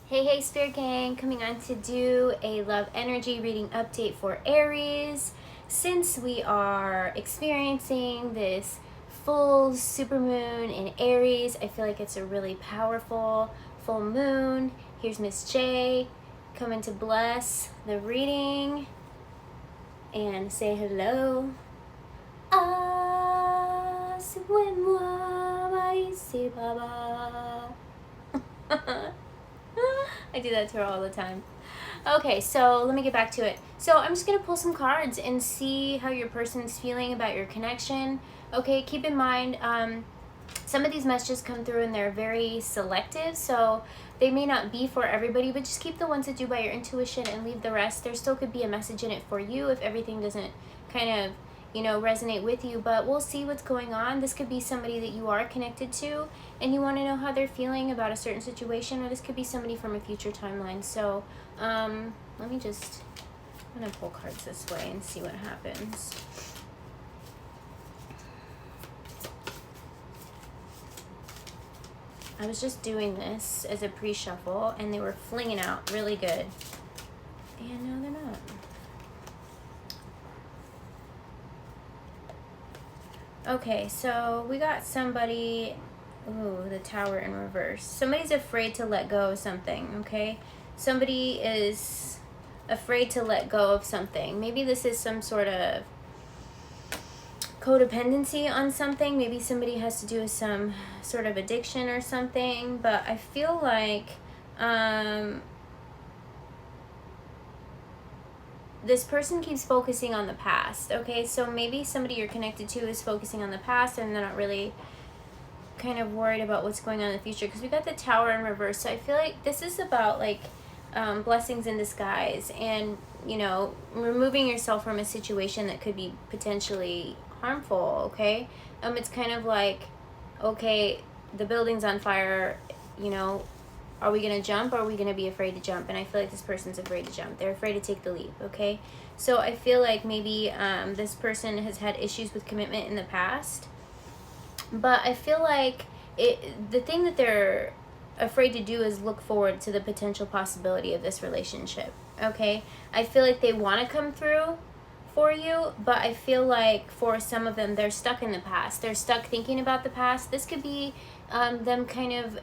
Hey Spirit Gang, coming on to do a love energy reading update for Aries. Since we are experiencing this full supermoon in Aries, I feel like it's a really powerful full moon. Here's Miss J coming to bless the reading and say hello. I do that to her all the time. Okay, so let me get back to it. So I'm just going to pull some cards and see how your person's feeling about your connection. Okay, keep in mind, some of these messages come through and they're very selective, so they may not be for everybody, but just keep the ones that do by your intuition and leave the rest. There still could be a message in it for you if everything doesn't kind of, you know, resonate with you, but we'll see what's going on. This could be somebody that you are connected to and you want to know how they're feeling about a certain situation, or this could be somebody from a future timeline. So let me just, I'm going to pull cards this way and see what happens. I was just doing this as a pre-shuffle and they were flinging out really good. And no, they're not. Okay, so we got somebody, ooh, the Tower in reverse. Somebody's afraid to let go of something, okay? Somebody is afraid to let go of something. Maybe this is some sort of codependency on something. Maybe somebody has to do with some sort of addiction or something, but I feel like this person keeps focusing on the past, okay? So maybe somebody you're connected to is focusing on the past and they're not really kind of worried about what's going on in the future, because we got the Tower in reverse. So I feel like this is about like blessings in disguise and, you know, removing yourself from a situation that could be potentially harmful, okay? It's kind of like, okay, the building's on fire, you know, are we going to jump or are we going to be afraid to jump? And I feel like this person's afraid to jump. They're afraid to take the leap, okay? So I feel like maybe this person has had issues with commitment in the past. But I feel like the thing that they're afraid to do is look forward to the potential possibility of this relationship, okay? I feel like they want to come through for you, but I feel like for some of them, they're stuck in the past. They're stuck thinking about the past. This could be them kind of...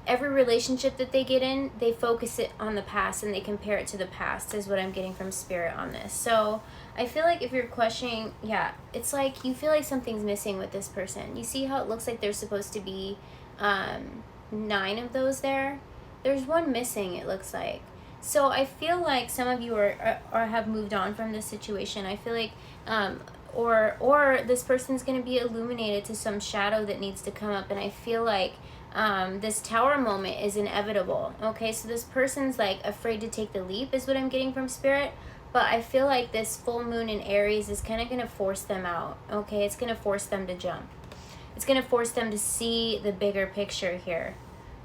every relationship that they get in, they focus it on the past and they compare it to the past is what I'm getting from Spirit on this. So I feel like if you're questioning, yeah, it's like you feel like something's missing with this person. You see how it looks like there's supposed to be 9 of those there? There's one missing, it looks like. So I feel like some of you are have moved on from this situation. I feel like or this person's going to be illuminated to some shadow that needs to come up, and I feel like this Tower moment is inevitable, okay? So this person's like afraid to take the leap is what I'm getting from Spirit, but I feel like this full moon in Aries is kind of going to force them out, okay? It's going to force them to jump. It's going to force them to see the bigger picture here.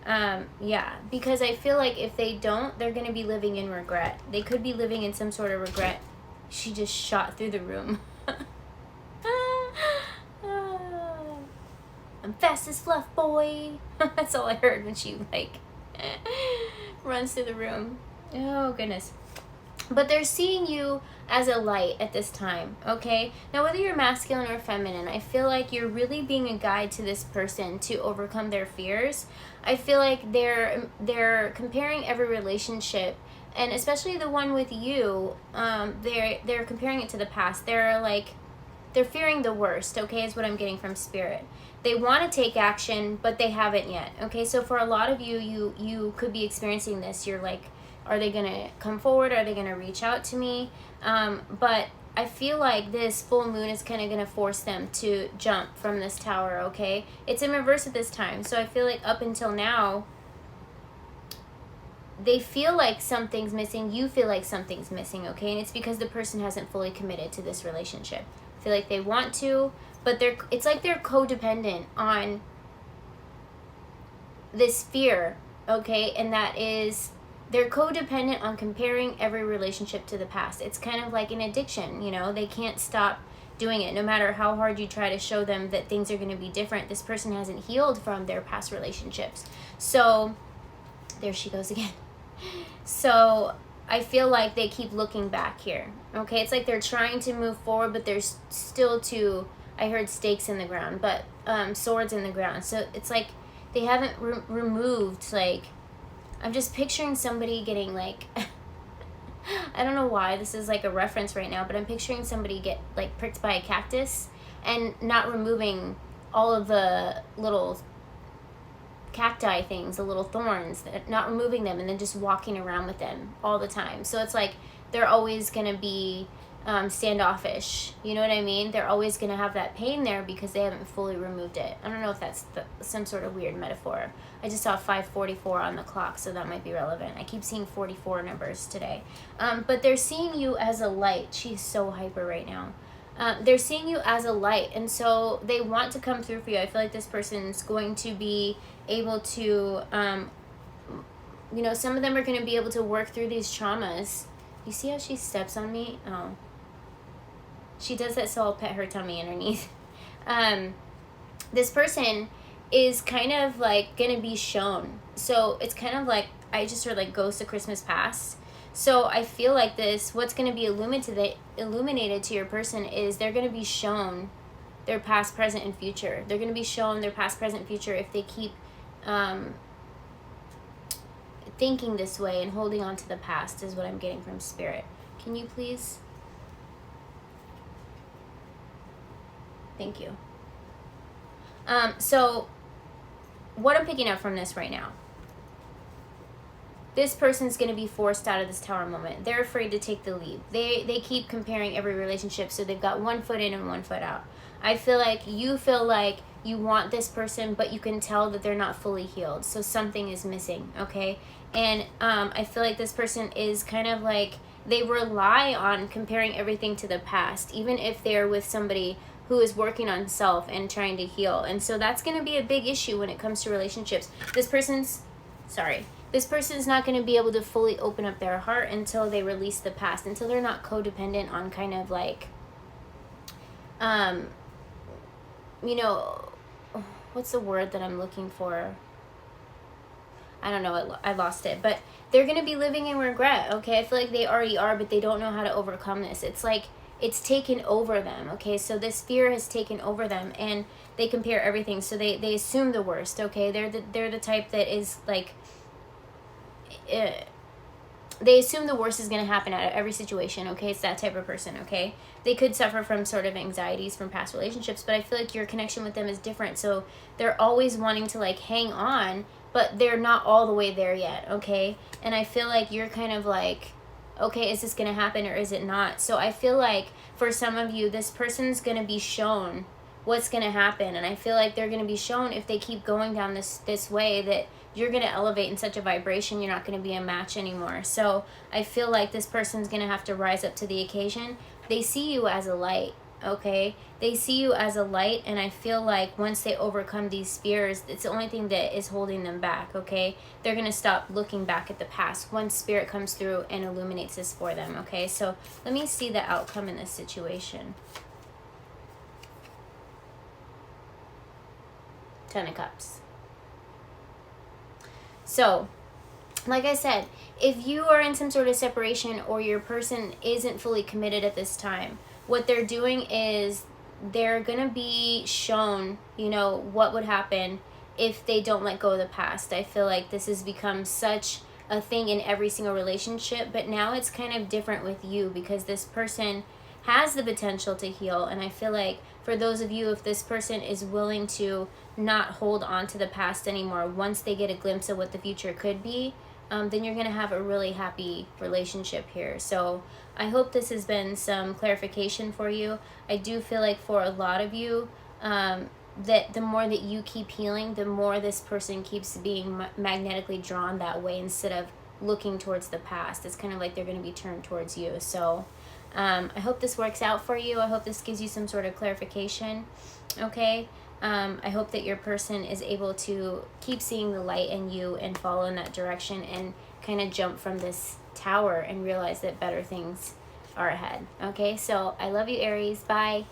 Yeah, because I feel like if they don't, they're going to be living in regret. They could be living in some sort of regret. She just shot through the room. I'm fast as fluff, boy. That's all I heard when she like runs through the room. Oh goodness. But they're seeing you as a light at this time, okay? Now whether you're masculine or feminine, I feel like you're really being a guide to this person to overcome their fears. I feel like they're comparing every relationship, and especially the one with you, they're comparing it to the past. They're fearing the worst, okay, is what I'm getting from Spirit. They want to take action, but they haven't yet, okay? So for a lot of you, you could be experiencing this. You're like, are they going to come forward? Are they going to reach out to me? But I feel like this full moon is kind of going to force them to jump from this tower, okay? It's in reverse at this time. So I feel like up until now, they feel like something's missing. You feel like something's missing, okay? And it's because the person hasn't fully committed to this relationship. I feel like they want to, but it's like they're codependent on this fear, okay? And that is, they're codependent on comparing every relationship to the past. It's kind of like an addiction, you know? They can't stop doing it. No matter how hard you try to show them that things are going to be different, this person hasn't healed from their past relationships. So there she goes again. So I feel like they keep looking back here. Okay, it's like they're trying to move forward, but there's still two, I heard stakes in the ground, but swords in the ground. So it's like they haven't removed, like, I'm just picturing somebody getting like I don't know why this is like a reference right now, but I'm picturing somebody get like pricked by a cactus and not removing all of the little cacti things, the little thorns, not removing them, and then just walking around with them all the time. So it's like they're always going to be standoffish. You know what I mean? They're always going to have that pain there because they haven't fully removed it. I don't know if that's some sort of weird metaphor. I just saw 5:44 on the clock, so that might be relevant. I keep seeing 44 numbers today. But they're seeing you as a light. She's so hyper right now. They're seeing you as a light, and so they want to come through for you. I feel like this person's going to be able to, you know, some of them are going to be able to work through these traumas. You see how she steps on me? Oh. She does that so I'll pet her tummy underneath. This person is kind of like going to be shown. So it's kind of like, I just heard like Ghost of Christmas Past. So I feel like this, what's going to be illuminated to your person is they're going to be shown their past, present, and future. They're going to be shown their past, present, future if they keep thinking this way and holding on to the past is what I'm getting from Spirit. Can you please? Thank you. So what I'm picking up from this right now, this person's going to be forced out of this tower moment. They're afraid to take the leap. They keep comparing every relationship, so they've got 1 foot in and 1 foot out. I feel like you want this person, but you can tell that they're not fully healed, so something is missing, okay? And I feel like this person is kind of like, they rely on comparing everything to the past, even if they're with somebody who is working on self and trying to heal. And so that's going to be a big issue when it comes to relationships. This person's not going to be able to fully open up their heart until they release the past, until they're not codependent on kind of like, you know, what's the word that I'm looking for? I don't know, I lost it. But they're going to be living in regret, okay? I feel like they already are, but they don't know how to overcome this. It's like, it's taken over them, okay? So this fear has taken over them, and they compare everything. So they assume the worst, okay? They're the type that is like, they assume the worst is going to happen out of every situation, okay? It's that type of person, okay? They could suffer from sort of anxieties from past relationships, but I feel like your connection with them is different. So they're always wanting to like hang on, but they're not all the way there yet, okay? And I feel like you're kind of like, okay, is this going to happen or is it not? So I feel like for some of you, this person's going to be shown what's going to happen. And I feel like they're going to be shown, if they keep going down this way, that you're going to elevate in such a vibration, you're not going to be a match anymore. So I feel like this person's going to have to rise up to the occasion. They see you as a light, okay? They see you as a light, and I feel like once they overcome these fears, it's the only thing that is holding them back, okay? They're going to stop looking back at the past once Spirit comes through and illuminates this for them, okay? So let me see the outcome in this situation. 10 of Cups. So, like I said, if you are in some sort of separation or your person isn't fully committed at this time, what they're doing is they're going to be shown, you know, what would happen if they don't let go of the past. I feel like this has become such a thing in every single relationship, but now it's kind of different with you because this person has the potential to heal. And I feel like for those of you, if this person is willing to not hold on to the past anymore, once they get a glimpse of what the future could be, then you're going to have a really happy relationship here. So I hope this has been some clarification for you. I do feel like for a lot of you, that the more that you keep healing, the more this person keeps being magnetically drawn that way instead of looking towards the past. It's kind of like they're going to be turned towards you. So I hope this works out for you. I hope this gives you some sort of clarification, okay? I hope that your person is able to keep seeing the light in you and follow in that direction and kind of jump from this tower and realize that better things are ahead, okay? So I love you, Aries. Bye.